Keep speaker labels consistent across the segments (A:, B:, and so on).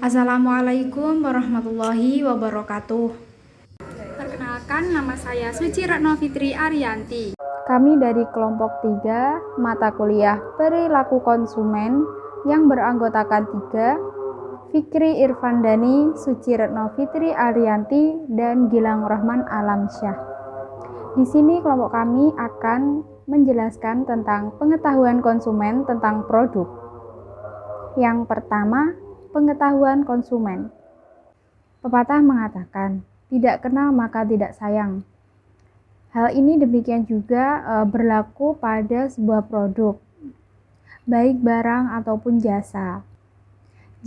A: Assalamualaikum warahmatullahi wabarakatuh.
B: Perkenalkan, nama saya Suci Retno Fitri Ariyanti.
A: Kami dari kelompok 3 mata kuliah perilaku konsumen yang beranggotakan 3, Fikri Irfandani, Suci Retno Fitri Ariyanti, dan Gilang Rahman Alamsyah. Di sini kelompok kami akan menjelaskan tentang pengetahuan konsumen tentang produk. Yang pertama, pengetahuan konsumen. Pepatah mengatakan, tidak kenal maka tidak sayang. Hal ini demikian juga berlaku pada sebuah produk, baik barang ataupun jasa.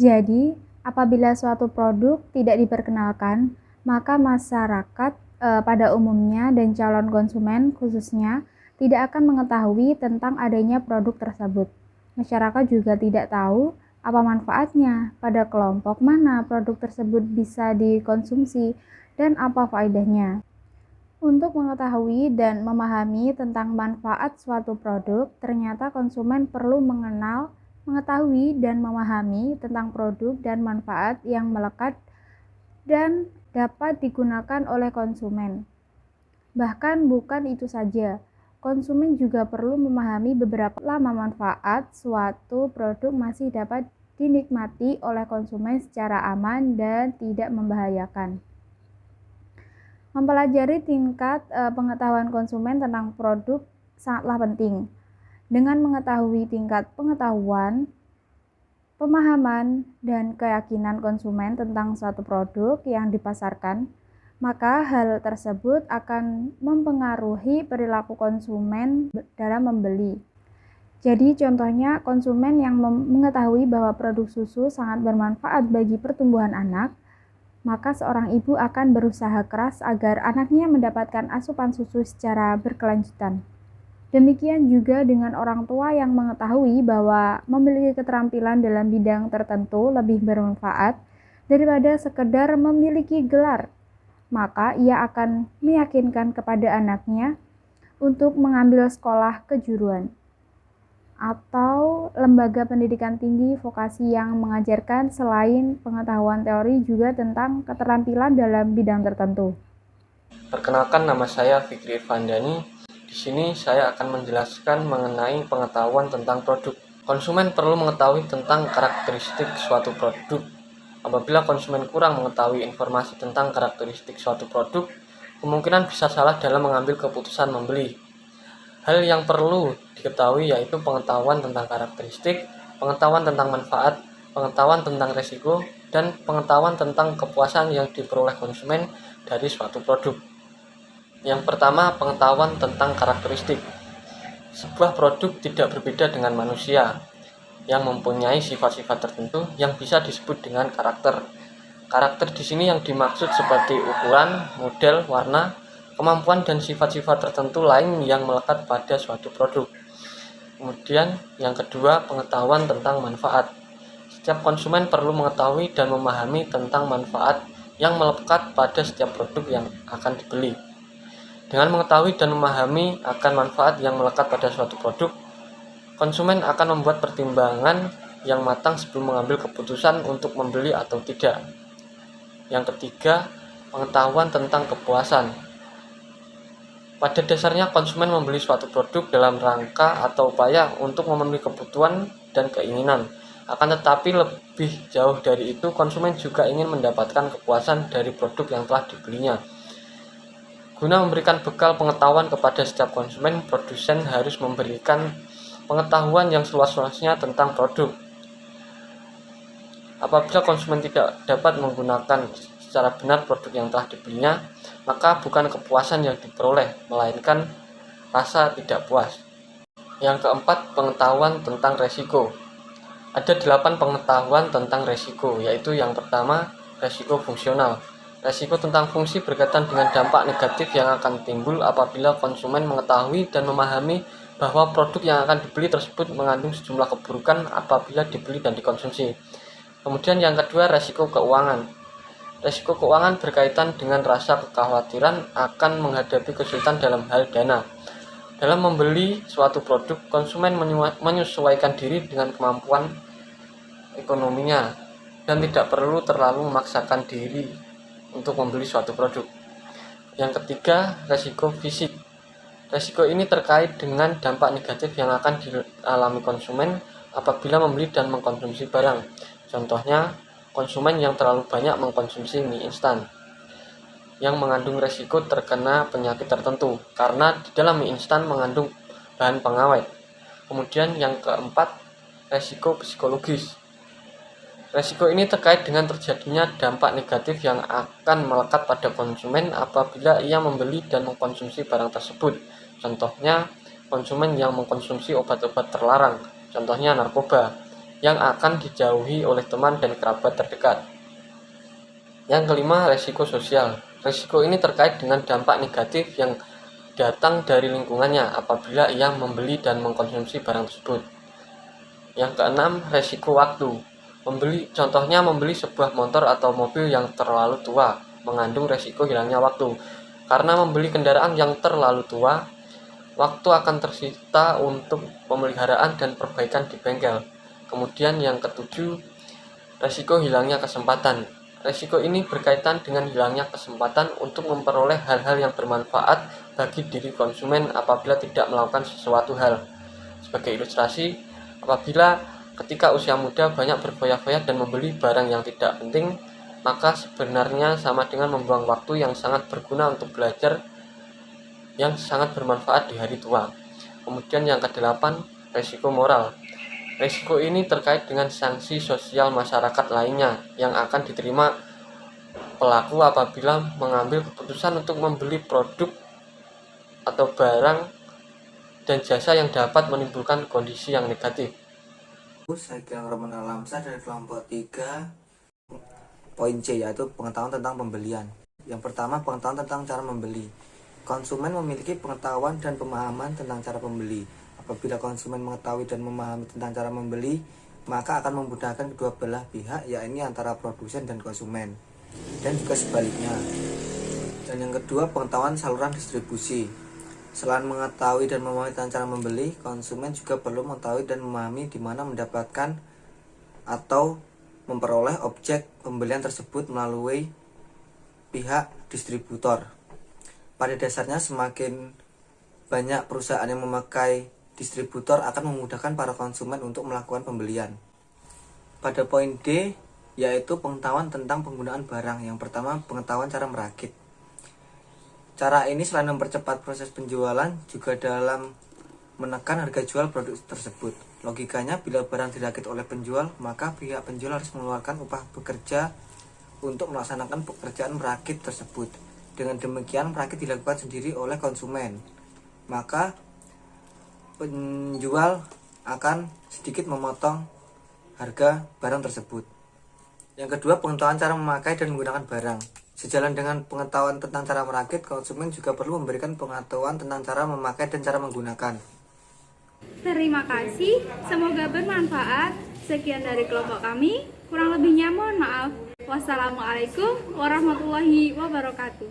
A: Jadi, apabila suatu produk tidak diperkenalkan, maka masyarakat pada umumnya dan calon konsumen khususnya tidak akan mengetahui tentang adanya produk tersebut. Masyarakat juga tidak tahu apa manfaatnya, pada kelompok mana produk tersebut bisa dikonsumsi, dan apa faedahnya. Untuk mengetahui dan memahami tentang manfaat suatu produk, ternyata konsumen perlu mengetahui dan memahami tentang produk dan manfaat yang melekat dan dapat digunakan oleh konsumen. Bahkan bukan itu saja, konsumen juga perlu memahami beberapa lama manfaat suatu produk masih dapat dinikmati oleh konsumen secara aman dan tidak membahayakan. Mempelajari tingkat pengetahuan konsumen tentang produk sangatlah penting. Dengan mengetahui tingkat pengetahuan, pemahaman, dan keyakinan konsumen tentang suatu produk yang dipasarkan, maka hal tersebut akan mempengaruhi perilaku konsumen dalam membeli. Jadi contohnya konsumen yang mengetahui bahwa produk susu sangat bermanfaat bagi pertumbuhan anak, maka seorang ibu akan berusaha keras agar anaknya mendapatkan asupan susu secara berkelanjutan. Demikian juga dengan orang tua yang mengetahui bahwa memiliki keterampilan dalam bidang tertentu lebih bermanfaat daripada sekedar memiliki gelar, maka ia akan meyakinkan kepada anaknya untuk mengambil sekolah kejuruan atau lembaga pendidikan tinggi vokasi yang mengajarkan selain pengetahuan teori juga tentang keterampilan dalam bidang tertentu.
C: Perkenalkan, nama saya Fikri Irfandani. Di sini saya akan menjelaskan mengenai pengetahuan tentang produk. Konsumen perlu mengetahui tentang karakteristik suatu produk. Apabila konsumen kurang mengetahui informasi tentang karakteristik suatu produk, kemungkinan bisa salah dalam mengambil keputusan membeli. Hal yang perlu diketahui yaitu pengetahuan tentang karakteristik, pengetahuan tentang manfaat, pengetahuan tentang resiko, dan pengetahuan tentang kepuasan yang diperoleh konsumen dari suatu produk. Yang pertama, pengetahuan tentang karakteristik. Sebuah produk tidak berbeda dengan manusia yang mempunyai sifat-sifat tertentu yang bisa disebut dengan karakter. Karakter di sini yang dimaksud seperti ukuran, model, warna, kemampuan dan sifat-sifat tertentu lain yang melekat pada suatu produk. Kemudian yang kedua, pengetahuan tentang manfaat. Setiap konsumen perlu mengetahui dan memahami tentang manfaat yang melekat pada setiap produk yang akan dibeli. Dengan mengetahui dan memahami akan manfaat yang melekat pada suatu produk, konsumen akan membuat pertimbangan yang matang sebelum mengambil keputusan untuk membeli atau tidak. Yang ketiga, pengetahuan tentang kepuasan. Pada dasarnya konsumen membeli suatu produk dalam rangka atau upaya untuk memenuhi kebutuhan dan keinginan. Akan tetapi lebih jauh dari itu, konsumen juga ingin mendapatkan kepuasan dari produk yang telah dibelinya. Guna memberikan bekal pengetahuan kepada setiap konsumen, produsen harus memberikan pengetahuan yang seluas-luasnya tentang produk. Apabila konsumen tidak dapat menggunakan secara benar produk yang telah dibelinya, maka bukan kepuasan yang diperoleh, melainkan rasa tidak puas. Yang keempat, pengetahuan tentang resiko. Ada 8 pengetahuan tentang resiko, yaitu yang pertama, resiko fungsional. Resiko tentang fungsi berkaitan dengan dampak negatif yang akan timbul apabila konsumen mengetahui dan memahami bahwa produk yang akan dibeli tersebut mengandung sejumlah keburukan apabila dibeli dan dikonsumsi. Kemudian yang kedua, resiko keuangan. Resiko keuangan berkaitan dengan rasa kekhawatiran akan menghadapi kesulitan dalam hal dana. Dalam membeli suatu produk, konsumen menyesuaikan diri dengan kemampuan ekonominya. dan tidak perlu terlalu memaksakan diri untuk membeli suatu produk. Yang ketiga, resiko fisik. Resiko ini terkait dengan dampak negatif yang akan dialami konsumen apabila membeli dan mengkonsumsi barang. Contohnya, konsumen yang terlalu banyak mengkonsumsi mie instan yang mengandung resiko terkena penyakit tertentu karena di dalam mie instan mengandung bahan pengawet. Kemudian yang keempat, resiko psikologis. Resiko ini terkait dengan terjadinya dampak negatif yang akan melekat pada konsumen apabila ia membeli dan mengkonsumsi barang tersebut. Contohnya, konsumen yang mengkonsumsi obat-obat terlarang, contohnya narkoba, yang akan dijauhi oleh teman dan kerabat terdekat. Yang kelima, resiko sosial. Resiko ini terkait dengan dampak negatif yang datang dari lingkungannya apabila ia membeli dan mengkonsumsi barang tersebut. Yang keenam, resiko waktu. Contohnya membeli sebuah motor atau mobil yang terlalu tua, mengandung resiko hilangnya waktu. Karena membeli kendaraan yang terlalu tua, waktu akan tersita untuk pemeliharaan dan perbaikan di bengkel. Kemudian yang ketujuh, resiko hilangnya kesempatan. Resiko ini berkaitan dengan hilangnya kesempatan untuk memperoleh hal-hal yang bermanfaat bagi diri konsumen apabila tidak melakukan sesuatu hal. Sebagai ilustrasi, apabila ketika usia muda banyak berfoya-foya dan membeli barang yang tidak penting, maka sebenarnya sama dengan membuang waktu yang sangat berguna untuk belajar yang sangat bermanfaat di hari tua. Kemudian yang kedelapan, resiko moral. Resiko ini terkait dengan sanksi sosial masyarakat lainnya yang akan diterima pelaku apabila mengambil keputusan untuk membeli produk atau barang dan jasa yang dapat menimbulkan kondisi yang negatif.
D: Saya Roman Alamsyah dari kelompok 3 poin C, yaitu pengetahuan tentang pembelian. Yang pertama, pengetahuan tentang cara membeli. Konsumen memiliki pengetahuan dan pemahaman tentang cara membeli. Apabila konsumen mengetahui dan memahami tentang cara membeli, maka akan memudahkan kedua belah pihak, yakni antara produsen dan konsumen, dan juga sebaliknya. Dan yang kedua, pengetahuan saluran distribusi. Selain mengetahui dan memahami tentang cara membeli, konsumen juga perlu mengetahui dan memahami di mana mendapatkan atau memperoleh objek pembelian tersebut melalui pihak distributor. Pada dasarnya, semakin banyak perusahaan yang memakai distributor akan memudahkan para konsumen untuk melakukan pembelian. Pada poin D, yaitu pengetahuan tentang penggunaan barang. Yang pertama, pengetahuan cara merakit. Cara ini selain mempercepat proses penjualan, juga dalam menekan harga jual produk tersebut. Logikanya, bila barang dirakit oleh penjual, maka pihak penjual harus mengeluarkan upah bekerja untuk melaksanakan pekerjaan merakit tersebut. Dengan demikian, merakit dilakukan sendiri oleh konsumen. Maka penjual akan sedikit memotong harga barang tersebut. Yang kedua, pengetahuan cara memakai dan menggunakan barang. Sejalan dengan pengetahuan tentang cara merakit, konsumen juga perlu memberikan pengetahuan tentang cara memakai dan cara menggunakan.
B: Terima kasih, semoga bermanfaat. Sekian dari kelompok kami, kurang lebihnya mohon maaf. Wassalamualaikum warahmatullahi wabarakatuh.